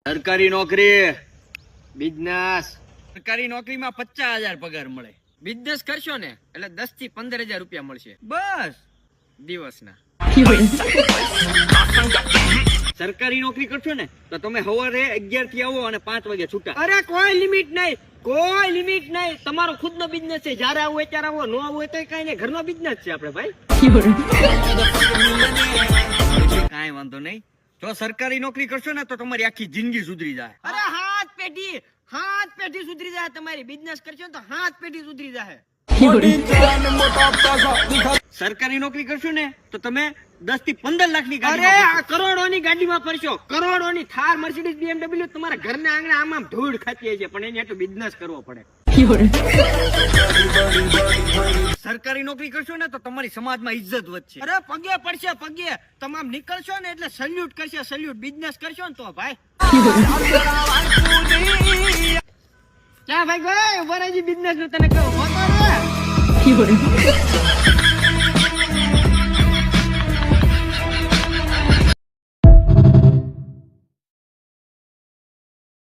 સરકારી નોકરી, બિઝનેસ. સરકારી નોકરીમાં 50,000 પગાર મળે. બિઝનેસ કરશો ને એટલે 10 થી 15,000 રૂપિયા મળશે બસ દિવસના. સરકારી નોકરી કરશો ને તો તમે સવારે 11 થી આવો અને 5 વાગે છૂટા. અરે કોઈ લિમિટ નહીં, કોઈ લિમિટ નહીં. તમારો ખુદનો બિઝનેસ છે. જ્યારે આવો હોય ત્યારે આવો, નો આવો હોય તો કઈ નહીં. ઘરનો બિઝનેસ છે આપણે ભાઈ. કાંઈ વાંધો નહીં. જો સરકારી નોકરી કરશો ને તો તમારી આખી જિંદગી સુધરી જાય. અરે હાથ પેઢી સુધરી જાય તમારી. બિઝનેસ કરશો ને તો હાથ પેઢી સુધરી જાય. સરકારી નોકરી કરશો ને તો તમે 10 થી 15 લાખની અરે ગાડી. આ કરોડોની ગાડીમાં ફરશો, કરોડોની થાર, મર્સિડીઝ, BMW તમારા ઘરના આંગણે આમ ધૂળ ખાતી છે, પણ એને એટલું બિઝનેસ કરવો પડે. સરકારી નોકરી કરશો ને તો તમારી સમાજમાં ઇજ્જત વધશે. અરે પગે પડશે, પગે. તમામ નીકળશો ને એટલે સલ્યુટ કરશે, સલ્યુટ. બિઝનેસ કરશો ને તો ભાઈ. ક્યાં ભાઈ ઉભા રહેજી, બિઝનેસ નું તને કહું.